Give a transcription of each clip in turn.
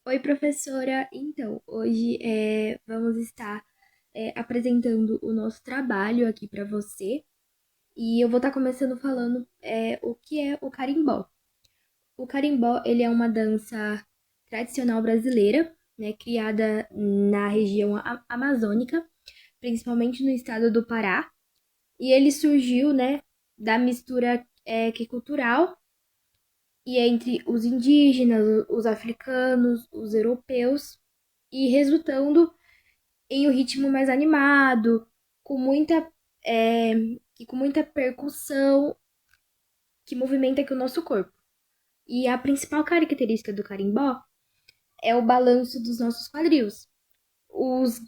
Oi, professora. Então, hoje vamos estar apresentando o nosso trabalho aqui para você. E eu vou estar começando falando o que é o carimbó. O carimbó, ele é uma dança tradicional brasileira, né, criada na região amazônica, principalmente no estado do Pará. E ele surgiu, né, da mistura que cultural e entre os indígenas, os africanos, os europeus, e resultando em um ritmo mais animado, com muita, é, com muita percussão que movimenta aqui o nosso corpo. E a principal característica do carimbó é o balanço dos nossos quadris, os,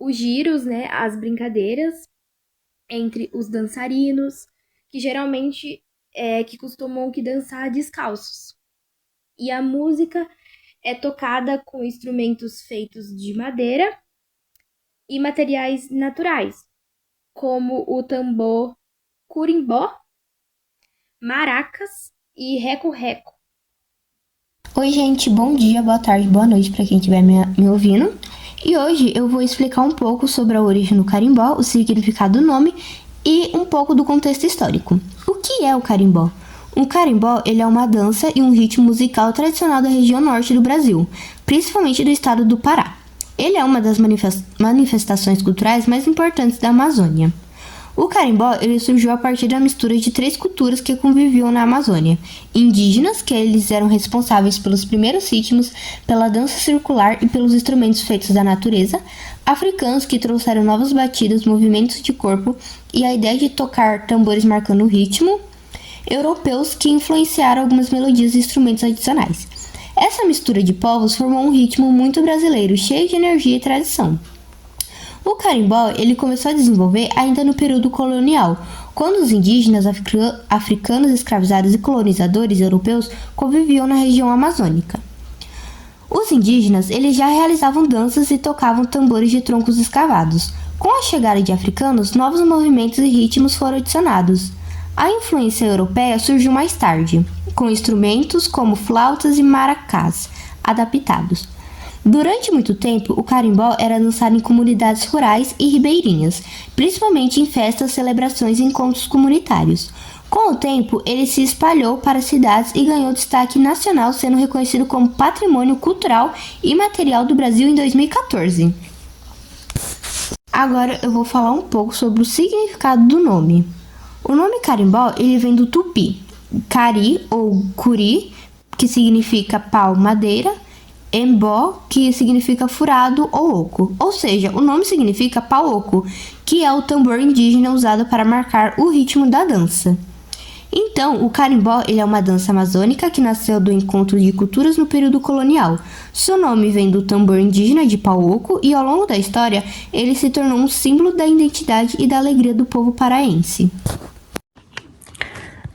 os giros, né, as brincadeiras entre os dançarinos, que geralmente que costumam que dançar descalços. E a música é tocada com instrumentos feitos de madeira e materiais naturais, como o tambor curimbó, maracas e reco-reco. Oi, gente, bom dia, boa tarde, boa noite para quem estiver me ouvindo. E hoje eu vou explicar um pouco sobre a origem do carimbó, o significado do nome e um pouco do contexto histórico. O que é o carimbó? O carimbó ele é uma dança e um ritmo musical tradicional da região norte do Brasil, principalmente do estado do Pará. Ele é uma das manifestações culturais mais importantes da Amazônia. O carimbó ele surgiu a partir da mistura de três culturas que conviviam na Amazônia. Indígenas, que eles eram responsáveis pelos primeiros ritmos, pela dança circular e pelos instrumentos feitos da natureza. Africanos, que trouxeram novas batidas, movimentos de corpo e a ideia de tocar tambores marcando o ritmo. Europeus, que influenciaram algumas melodias e instrumentos adicionais. Essa mistura de povos formou um ritmo muito brasileiro, cheio de energia e tradição. O carimbó ele começou a desenvolver ainda no período colonial, quando os indígenas africanos escravizados e colonizadores europeus conviviam na região amazônica. Os indígenas eles já realizavam danças e tocavam tambores de troncos escavados. Com a chegada de africanos, novos movimentos e ritmos foram adicionados. A influência europeia surgiu mais tarde, com instrumentos como flautas e maracás adaptados. Durante muito tempo, o carimbó era dançado em comunidades rurais e ribeirinhas, principalmente em festas, celebrações e encontros comunitários. Com o tempo, ele se espalhou para cidades e ganhou destaque nacional, sendo reconhecido como Patrimônio Cultural e Material do Brasil em 2014. Agora eu vou falar um pouco sobre o significado do nome. O nome carimbó ele vem do tupi, cari ou curi, que significa pau, madeira, embó, que significa furado ou oco. Ou seja, o nome significa pau-oco, que é o tambor indígena usado para marcar o ritmo da dança. Então, o carimbó ele é uma dança amazônica que nasceu do encontro de culturas no período colonial. Seu nome vem do tambor indígena de pau-oco e ao longo da história ele se tornou um símbolo da identidade e da alegria do povo paraense.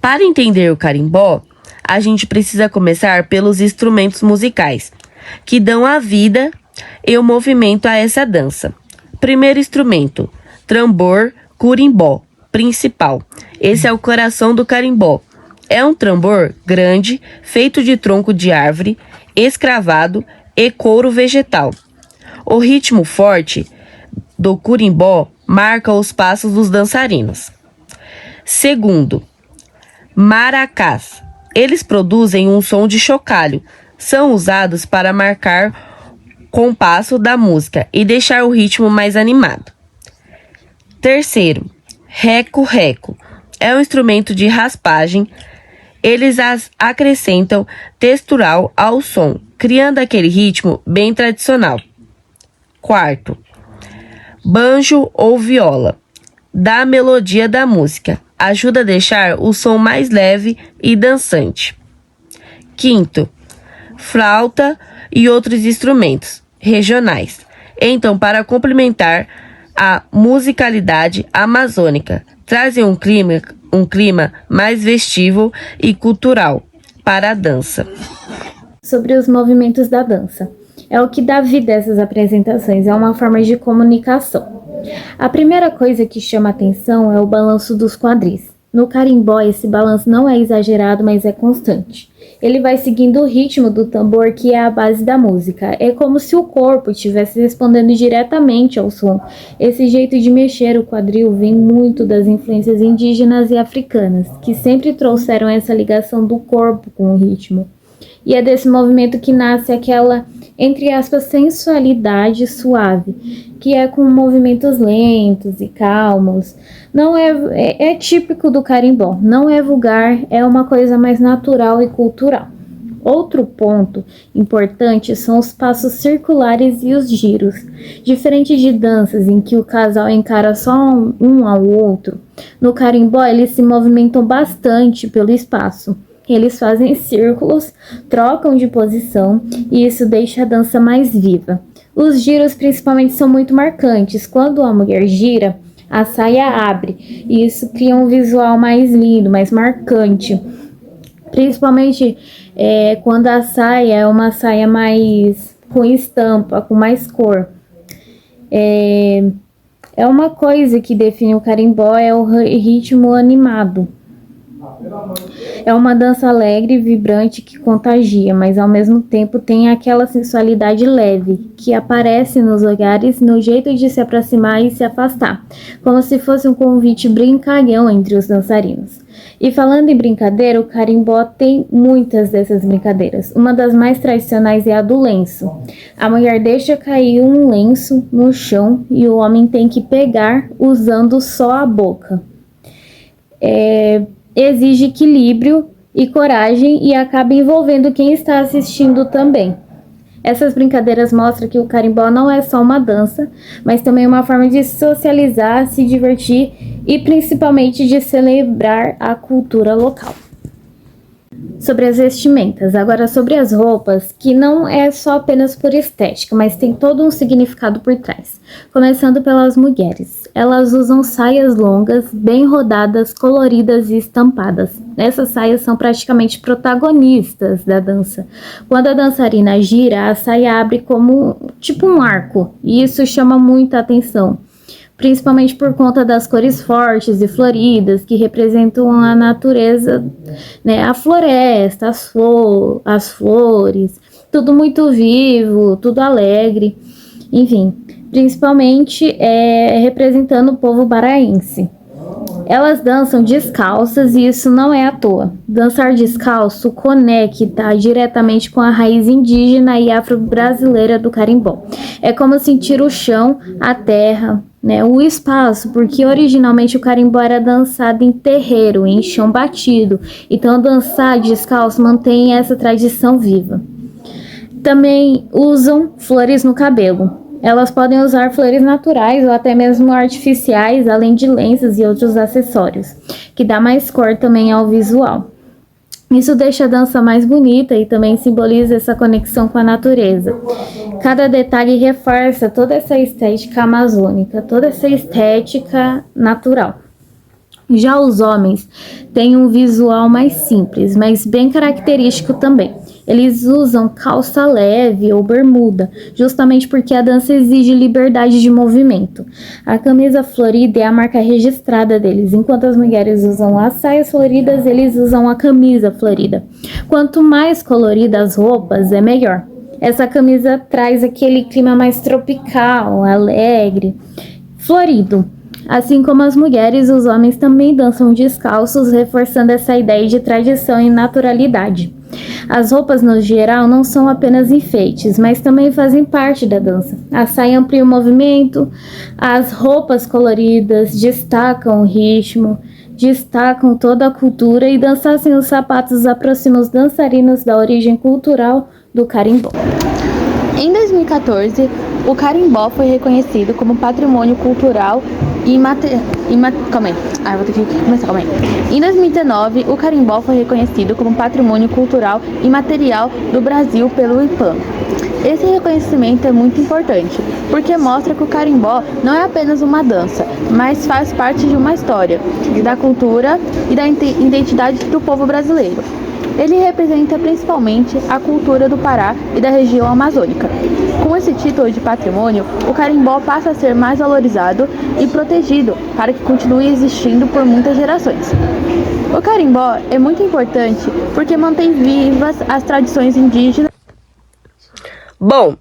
Para entender o carimbó, a gente precisa começar pelos instrumentos musicais, que dão a vida e o movimento a essa dança. Primeiro instrumento, tambor curimbó, principal. Esse é o coração do carimbó. É um tambor grande, feito de tronco de árvore, escravado e couro vegetal. O ritmo forte do curimbó marca os passos dos dançarinos. Segundo, maracás. Eles produzem um som de chocalho. São usados para marcar o compasso da música e deixar o ritmo mais animado. Terceiro, reco-reco. É um instrumento de raspagem. Eles acrescentam textural ao som, criando aquele ritmo bem tradicional. Quarto, banjo ou viola. Dá a melodia da música. Ajuda a deixar o som mais leve e dançante. Quinto, flauta e outros instrumentos regionais. Então, para complementar a musicalidade amazônica, trazem um clima mais festivo e cultural para a dança. Sobre os movimentos da dança. É o que dá vida a essas apresentações, é uma forma de comunicação. A primeira coisa que chama atenção é o balanço dos quadris. No carimbó, esse balanço não é exagerado, mas é constante. Ele vai seguindo o ritmo do tambor, que é a base da música. É como se o corpo estivesse respondendo diretamente ao som. Esse jeito de mexer o quadril vem muito das influências indígenas e africanas, que sempre trouxeram essa ligação do corpo com o ritmo. E é desse movimento que nasce aquela, entre aspas, sensualidade suave, que é com movimentos lentos e calmos. Não é típico do carimbó, não é vulgar, é uma coisa mais natural e cultural. Outro ponto importante são os passos circulares e os giros. Diferente de danças em que o casal encara só um ao outro, no carimbó eles se movimentam bastante pelo espaço. Eles fazem círculos, trocam de posição e isso deixa a dança mais viva. Os giros principalmente são muito marcantes. Quando a mulher gira, a saia abre e isso cria um visual mais lindo, mais marcante. Principalmente quando a saia é uma saia mais com estampa, com mais cor. É uma coisa que define o carimbó, é o ritmo animado. É uma dança alegre e vibrante que contagia, mas ao mesmo tempo tem aquela sensualidade leve que aparece nos olhares, no jeito de se aproximar e se afastar, como se fosse um convite brincalhão entre os dançarinos. E falando em brincadeira, o carimbó tem muitas dessas brincadeiras. Uma das mais tradicionais é a do lenço. A mulher deixa cair um lenço no chão e o homem tem que pegar usando só a boca. Exige equilíbrio e coragem e acaba envolvendo quem está assistindo também. Essas brincadeiras mostram que o carimbó não é só uma dança, mas também uma forma de socializar, se divertir e principalmente de celebrar a cultura local. Sobre as vestimentas, agora sobre as roupas, que não é só apenas por estética, mas tem todo um significado por trás. Começando pelas mulheres. Elas usam saias longas, bem rodadas, coloridas e estampadas. Essas saias são praticamente protagonistas da dança. Quando a dançarina gira, a saia abre como tipo um arco, e isso chama muita atenção. Principalmente por conta das cores fortes e floridas que representam a natureza, né? A floresta, as flores, tudo muito vivo, tudo alegre, enfim, principalmente representando o povo paraense. Elas dançam descalças e isso não é à toa. Dançar descalço conecta diretamente com a raiz indígena e afro-brasileira do carimbó. É como sentir o chão, a terra, né, o espaço, porque originalmente o carimbó era dançado em terreiro, em chão batido. Então dançar descalço mantém essa tradição viva. Também usam flores no cabelo. Elas podem usar flores naturais ou até mesmo artificiais, além de lenços e outros acessórios, que dá mais cor também ao visual. Isso deixa a dança mais bonita e também simboliza essa conexão com a natureza. Cada detalhe reforça toda essa estética amazônica, toda essa estética natural. Já os homens têm um visual mais simples, mas bem característico também. Eles usam calça leve ou bermuda, justamente porque a dança exige liberdade de movimento. A camisa florida é a marca registrada deles, enquanto as mulheres usam as saias floridas, eles usam a camisa florida. Quanto mais colorida as roupas, é melhor. Essa camisa traz aquele clima mais tropical, alegre, florido. Assim como as mulheres, os homens também dançam descalços, reforçando essa ideia de tradição e naturalidade. As roupas, no geral, não são apenas enfeites, mas também fazem parte da dança. A saia amplia o movimento, as roupas coloridas destacam o ritmo, destacam toda a cultura e dançar sem os sapatos aproxima os dançarinos da origem cultural do carimbó. Em 2014, o carimbó foi reconhecido como patrimônio cultural Em 2019, o carimbó foi reconhecido como patrimônio cultural imaterial do Brasil pelo IPAM. Esse reconhecimento é muito importante, porque mostra que o carimbó não é apenas uma dança, mas faz parte de uma história, da cultura e da identidade do povo brasileiro. Ele representa principalmente a cultura do Pará e da região amazônica. Com esse título de patrimônio, o carimbó passa a ser mais valorizado e protegido para que continue existindo por muitas gerações. O carimbó é muito importante porque mantém vivas as tradições indígenas. Bom,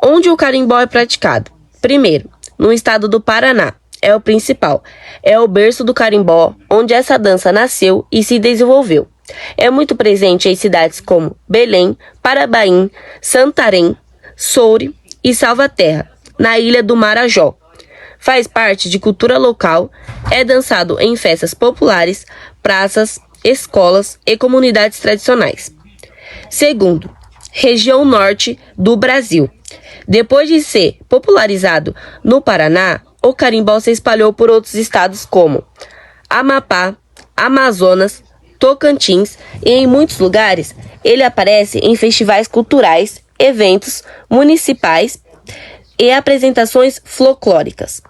onde o carimbó é praticado? Primeiro, no estado do Paraná. É o principal. É o berço do carimbó, onde essa dança nasceu e se desenvolveu. É muito presente em cidades como Belém, Parabaim, Santarém, Soure e Salvaterra, na ilha do Marajó. Faz parte de cultura local, é dançado em festas populares, praças, escolas e comunidades tradicionais. Segundo, região norte do Brasil. Depois de ser popularizado no Paraná, o carimbó se espalhou por outros estados como Amapá, Amazonas, Tocantins e em muitos lugares ele aparece em festivais culturais, eventos municipais e apresentações folclóricas.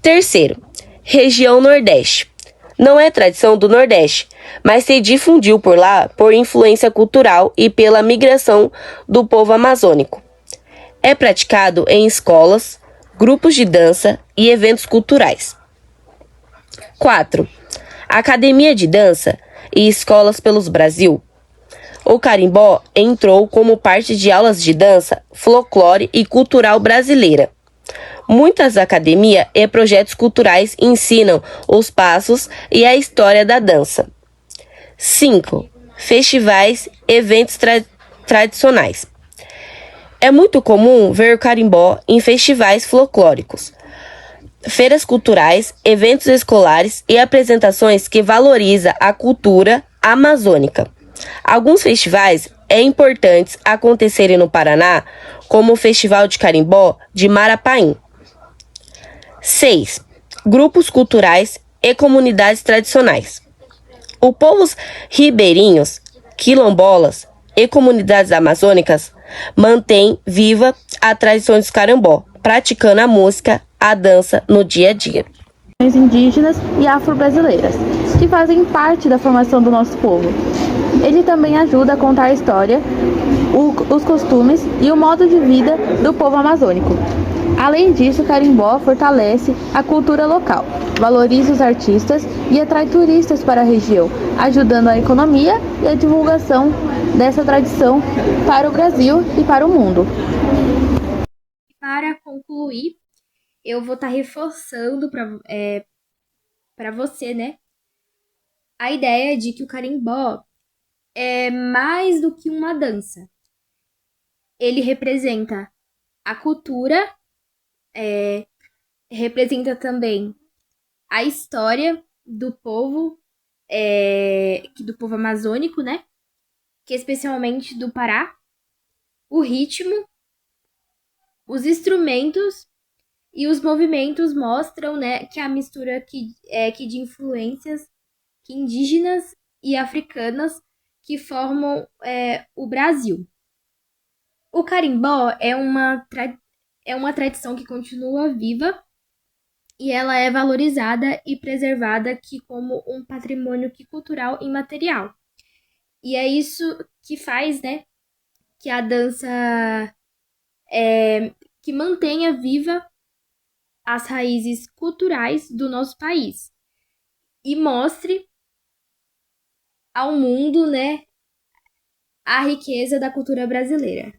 Terceiro, região Nordeste. Não é tradição do Nordeste, mas se difundiu por lá por influência cultural e pela migração do povo amazônico. É praticado em escolas, grupos de dança e eventos culturais. 4. Academia de Dança e Escolas pelos Brasil. O carimbó entrou como parte de aulas de dança, folclore e cultural brasileira. Muitas academias e projetos culturais ensinam os passos e a história da dança. 5. Festivais, eventos tradicionais. É muito comum ver o carimbó em festivais folclóricos, feiras culturais, eventos escolares e apresentações que valorizam a cultura amazônica. Alguns festivais importantes acontecerem no Paraná, como o Festival de Carimbó de Marapaim. 6. Grupos culturais e comunidades tradicionais. Os povos ribeirinhos, quilombolas e comunidades amazônicas mantêm viva a tradição do carimbó, praticando a música, a dança no dia a dia. Indígenas e afro-brasileiras, que fazem parte da formação do nosso povo. Ele também ajuda a contar a história, os costumes e o modo de vida do povo amazônico. Além disso, o carimbó fortalece a cultura local, valoriza os artistas e atrai turistas para a região, ajudando a economia e a divulgação dessa tradição para o Brasil e para o mundo. Para concluir, eu vou estar reforçando para você, né, a ideia de que o carimbó é mais do que uma dança. Ele representa a cultura, representa também a história do povo, do povo amazônico, né, que é especialmente do Pará, o ritmo, os instrumentos e os movimentos mostram, né, que a mistura que de influências que indígenas e africanas que formam o Brasil. O carimbó é uma tradição que continua viva e ela é valorizada e preservada aqui como um patrimônio cultural imaterial. E é isso que faz, né, que a dança que mantenha viva as raízes culturais do nosso país e mostre ao mundo, né, a riqueza da cultura brasileira.